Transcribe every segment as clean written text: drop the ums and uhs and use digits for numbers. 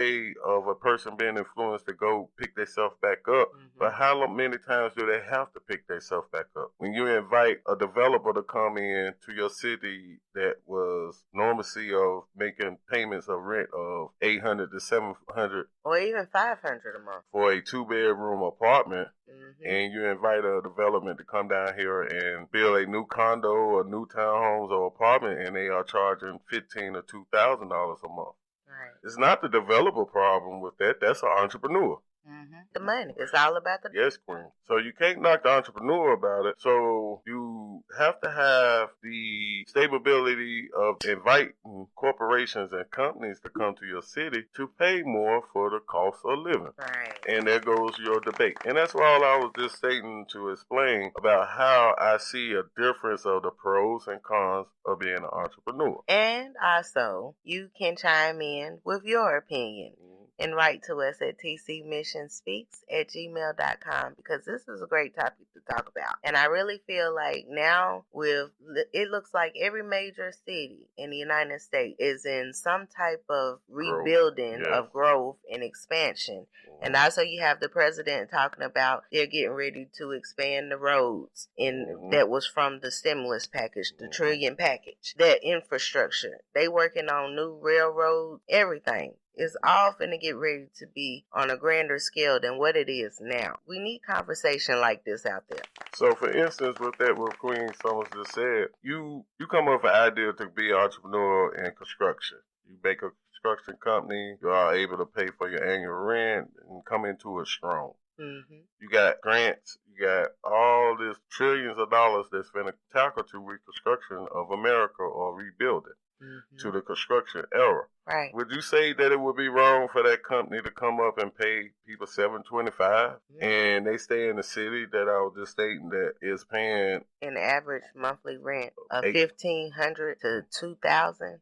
way of a person being influenced to go pick themselves back up. But how many times do they have to pick themselves back up? When you invite a developer to come in to your city that was normalcy of making payments of rent of $800 to $700 or even $500 a month for a 2-bedroom apartment, and you invite a development to come down here and build a new condo or new townhomes or apartment, and they are charging $1,500 or $2,000 a month. Right. It's not the developer problem with that. That's an entrepreneur. The money. It's all about the... Yes, Queen. So you can't knock the entrepreneur about it. So you have to have the stability of inviting corporations and companies to come to your city to pay more for the cost of living. Right. And there goes your debate. And that's all I was just stating to explain about how I see a difference of the pros and cons of being an entrepreneur. And also, you can chime in with your opinion. And write to us at tcmissionspeaks@gmail.com, because this is a great topic to talk about. And I really feel like now it looks like every major city in the United States is in some type of rebuilding of growth and expansion. And also you have the president talking about they're getting ready to expand the roads that was from the stimulus package, the trillion package, that infrastructure. They working on new railroads, everything. It's all finna get ready to be on a grander scale than what it is now. We need conversation like this out there. So, for instance, with what Queen Summers just said, you come up with an idea to be an entrepreneur in construction. You make a construction company, you are able to pay for your annual rent and come into it strong. You got grants, you got all this trillions of dollars that's been tackled to reconstruction of America or rebuilding. To the construction era. Right. Would you say that it would be wrong for that company to come up and pay people $725 and they stay in the city that I was just stating that is paying an average monthly rent of $1,500 to $2,000?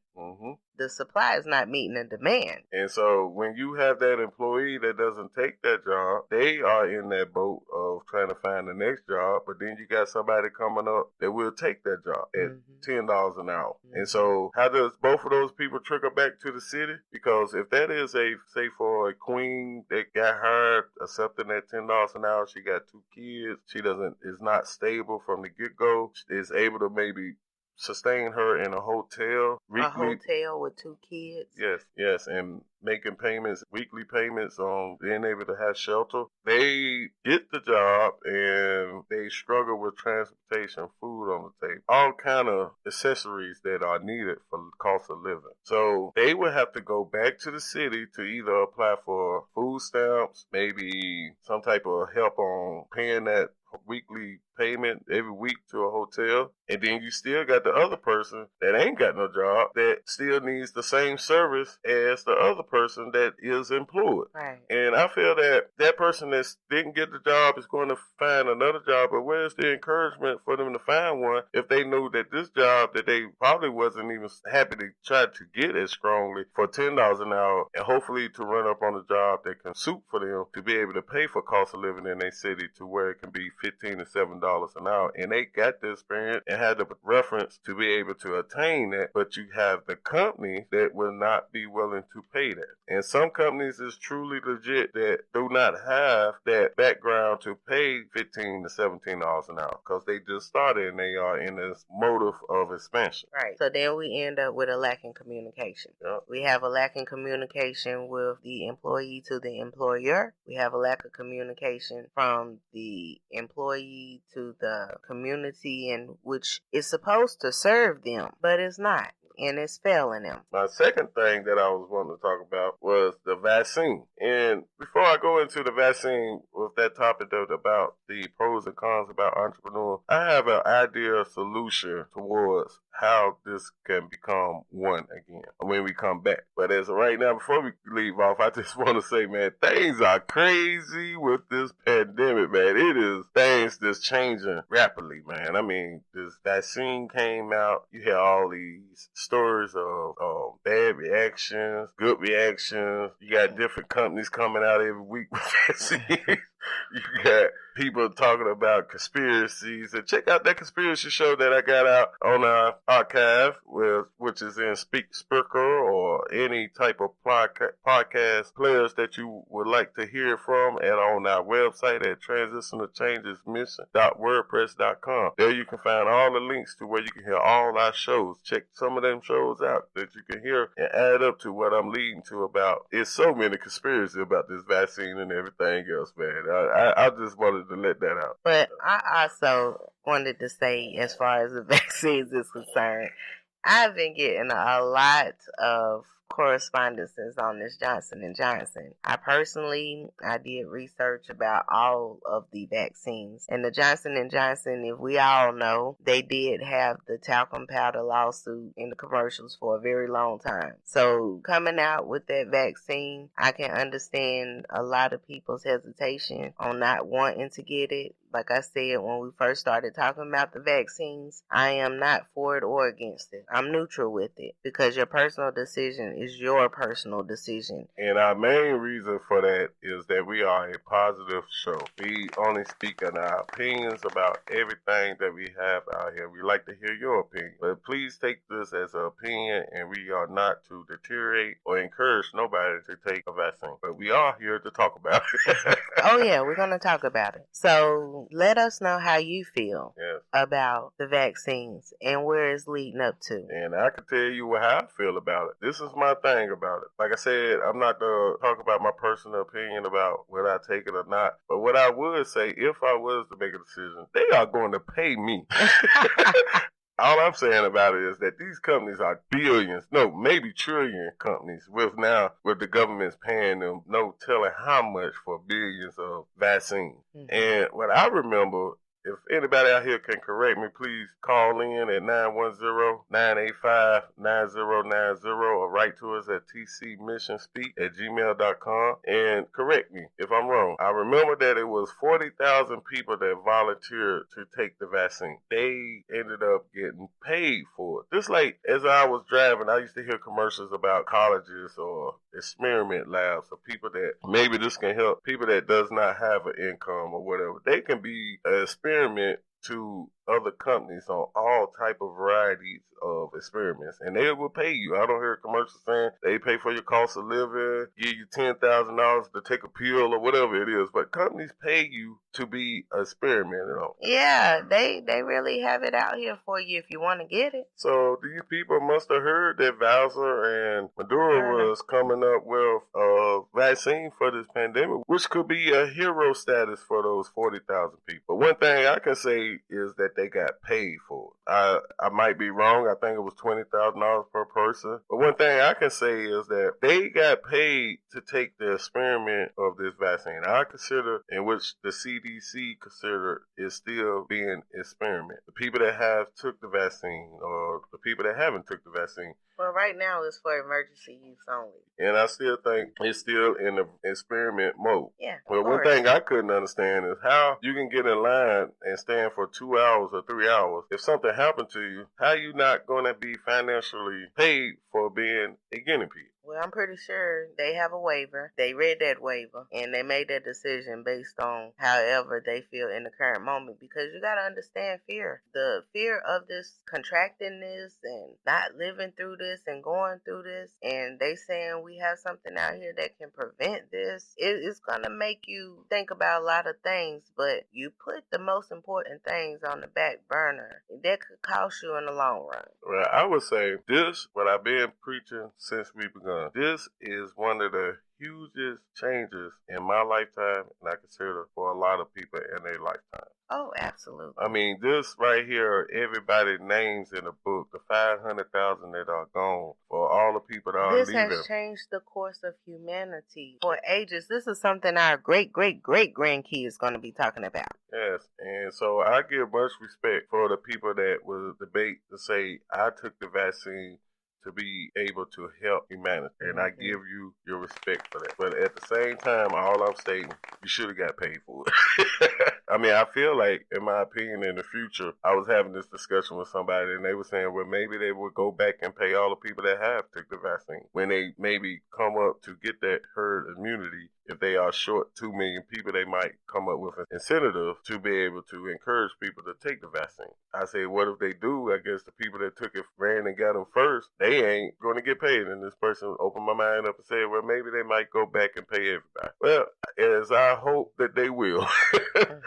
The supply is not meeting the demand. And so when you have that employee that doesn't take that job, they are in that boat of trying to find the next job. But then you got somebody coming up that will take that job at $10 an hour. And so how does both of those people trickle back to the city? Because if that is say for a queen that got hired, accepting that $10 an hour, she got 2 kids, she is not stable from the get-go, is able to maybe sustain her in a hotel. A hotel with 2 kids? Yes, and making payments, weekly payments on being able to have shelter. They get the job and they struggle with transportation, food on the table, all kind of accessories that are needed for the cost of living. So they would have to go back to the city to either apply for food stamps, maybe some type of help on paying that weekly payment every week to a hotel, and then you still got the other person that ain't got no job that still needs the same service as the other person that is employed. Right. And I feel that person that didn't get the job is going to find another job, but where's the encouragement for them to find one if they knew that this job that they probably wasn't even happy to try to get as strongly for $10 an hour, and hopefully to run up on a job that can suit for them to be able to pay for cost of living in their city to where it can be $15 to $7 an hour, and they got the experience and had the reference to be able to attain that, but you have the company that will not be willing to pay that. And some companies is truly legit that do not have that background to pay $15 to $17 an hour because they just started and they are in this motive of expansion. Right. So then we end up with a lack in communication. Yep. We have a lack in communication with the employee to the employer. We have a lack of communication from the employee to the community in which is supposed to serve them, but it's not. And it's failing them. My second thing that I was wanting to talk about was the vaccine. And before I go into the vaccine with that topic about the pros and cons about entrepreneurs, I have an idea, solution towards how this can become one again when we come back. But as of right now, before we leave off, I just want to say, man, things are crazy with this pandemic, man. It is things that's changing rapidly, man. I mean, this vaccine came out. You hear all these stories of bad reactions, good reactions. You got different companies coming out every week with vaccines. You got people talking about conspiracies. And check out that conspiracy show that I got out on our archive, which is in Spreaker or any type of podcast players that you would like to hear from, and on our website at transitionalchangesmission.wordpress.com. There you can find all the links to where you can hear all our shows. Check some of them shows out that you can hear and add up to what I'm leading to about. It's so many conspiracies about this vaccine and everything else, man. I just wanted to let that out. But I also wanted to say, as far as the vaccines is concerned, I've been getting a lot of correspondences on this Johnson & Johnson. I did research about all of the vaccines. And the Johnson & Johnson, if we all know, they did have the talcum powder lawsuit in the commercials for a very long time. So coming out with that vaccine, I can understand a lot of people's hesitation on not wanting to get it. Like I said, when we first started talking about the vaccines, I am not for it or against it. I'm neutral with it because your personal decision is your personal decision. And our main reason for that is that we are a positive show. We only speak on our opinions about everything that we have out here. We like to hear your opinion. But please take this as an opinion, and we are not to deteriorate or encourage nobody to take a vaccine. But we are here to talk about it. Oh, yeah, we're going to talk about it. So let us know how you feel about the vaccines and where it's leading up to. And I can tell you how I feel about it. This is my thing about it. Like I said, I'm not going to talk about my personal opinion about whether I take it or not. But what I would say, if I was to make a decision, they are going to pay me. All I'm saying about it is that these companies are billions, no, maybe trillion companies with the government's paying them no telling how much for billions of vaccines. Mm-hmm. And what I remember, if anybody out here can correct me, please call in at 910-985-9090 or write to us at tcmissionspeak@gmail.com and correct me if I'm wrong. I remember that it was 40,000 people that volunteered to take the vaccine. They ended up getting paid for it. Just like as I was driving, I used to hear commercials about colleges or experiment labs for people that maybe this can help people that does not have an income or whatever. They can be an experiment to other companies on all type of varieties of experiments, and they will pay you. I don't hear commercials saying they pay for your cost of living, give you $10,000 to take a pill or whatever it is, but companies pay you to be experimented on. Yeah, they really have it out here for you if you want to get it. So these people must have heard that Pfizer and Maduro was coming up with a vaccine for this pandemic, which could be a hero status for those 40,000 people. But one thing I can say is that they got paid for it. I might be wrong. I think it was $20,000 per person. But one thing I can say is that they got paid to take the experiment of this vaccine. I consider, in which the CDC considered, is still being experiment. The people that have took the vaccine or the people that haven't took the vaccine. Well, right now it's for emergency use only. And I still think it's still in the experiment mode. Yeah. But one thing I couldn't understand is how you can get in line and stand for 2 hours or 3 hours. If something happened to you, how you not going to be financially paid for being a guinea pig? Well, I'm pretty sure they have a waiver. They read that waiver, and they made that decision based on however they feel in the current moment, because you got to understand fear. The fear of this, contracting this and not living through this and going through this, and they saying we have something out here that can prevent this. It's going to make you think about a lot of things, but you put the most important things on the back burner. That could cost you in the long run. Well, I would say this, what I've been preaching since we begun. This is one of the hugest changes in my lifetime, and I consider for a lot of people in their lifetime. Oh, absolutely. I mean, this right here, everybody names in the book, the 500,000 that are gone, for all the people that are leaving. This has changed the course of humanity for ages. This is something our great-great-great-grandkids going to be talking about. Yes, and so I give much respect for the people that will debate to say, I took the vaccine to be able to help humanity. And I give you your respect for that. But at the same time, all I'm stating you should have got paid for it. I mean, I feel like, in my opinion, in the future, I was having this discussion with somebody, and they were saying, well, maybe they would go back and pay all the people that have took the vaccine when they maybe come up to get that herd immunity. If they are short 2 million people, they might come up with an incentive to be able to encourage people to take the vaccine. I say, what if they do? I guess the people that took it, ran and got them first, they ain't going to get paid. And this person opened my mind up and said, well, maybe they might go back and pay everybody. Well, as I hope that they will.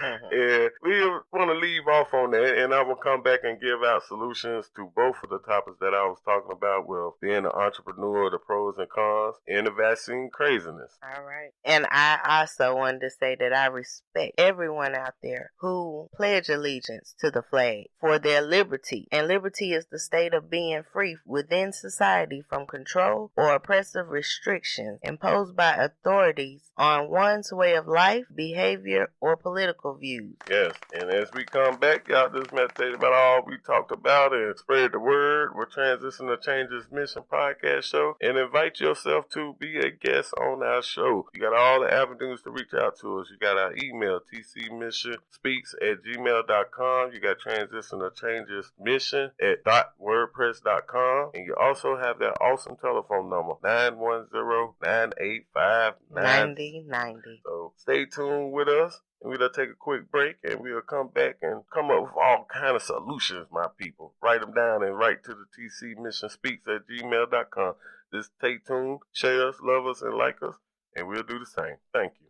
And we want to leave off on that, and I will come back and give out solutions to both of the topics that I was talking about, well, being an entrepreneur, the pros and cons, and the vaccine craziness. All right. And I also wanted to say that I respect everyone out there who pledge allegiance to the flag for their liberty. And liberty is the state of being free within society from control or oppressive restrictions imposed by authorities on one's way of life, behavior, or political views. Yes, and as we come back, y'all just meditate about all we talked about and spread the word. We're Transitional Changes Mission podcast show, and invite yourself to be a guest on our show. You got all the avenues to reach out to us. You got our email, tcmissionspeaks@gmail.com. You got Transitional Changes Mission at .wordpress.com, and you also have that awesome telephone number, 910-985-9090. So stay tuned with us. And we'll take a quick break, and we'll come back and come up with all kind of solutions, my people. Write them down and write to the tcmissionspeaks@gmail.com. Just stay tuned, share us, love us, and like us, and we'll do the same. Thank you.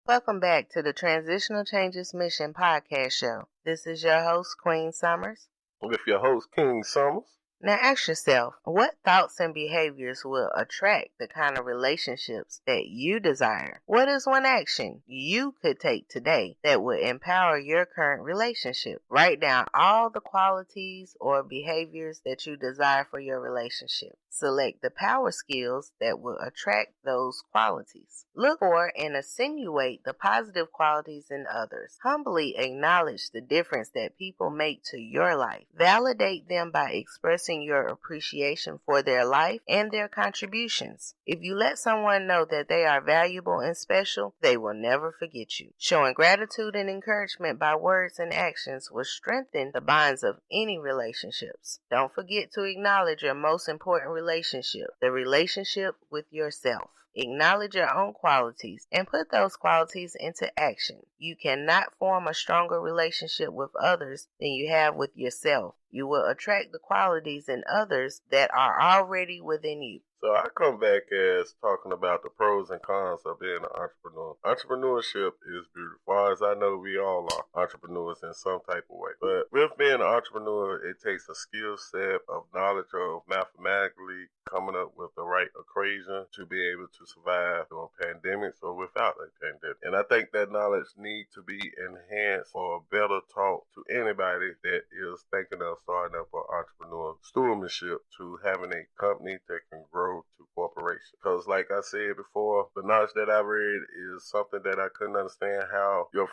Welcome back to the Transitional Changes Mission podcast show. This is your host, Queen Summers. With your host, King Summers. Now ask yourself, what thoughts and behaviors will attract the kind of relationships that you desire? What is one action you could take today that would empower your current relationship? Write down all the qualities or behaviors that you desire for your relationship. Select the power skills that will attract those qualities. Look for and insinuate the positive qualities in others. Humbly acknowledge the difference that people make to your life. Validate them by expressing your appreciation for their life and their contributions. If you let someone know that they are valuable and special, they will never forget you. Showing gratitude and encouragement by words and actions will strengthen the bonds of any relationships. Don't forget to acknowledge your most important relationship, the relationship with yourself. Acknowledge your own qualities and put those qualities into action. You cannot form a stronger relationship with others than you have with yourself. You will attract the qualities in others that are already within you. So I come back as talking about the pros and cons of being an entrepreneur. Entrepreneurship is beautiful. As far as I know, we all are entrepreneurs in some type of way. But with being an entrepreneur, it takes a skill set of knowledge of mathematically coming up with the right equation to be able to survive during pandemics or without a pandemic. And I think that knowledge needs to be enhanced or better taught to anybody that is thinking of starting up an entrepreneur stewardship to having a company that can grow to corporation. Because like I said before, the knowledge that I read is something that I couldn't understand how your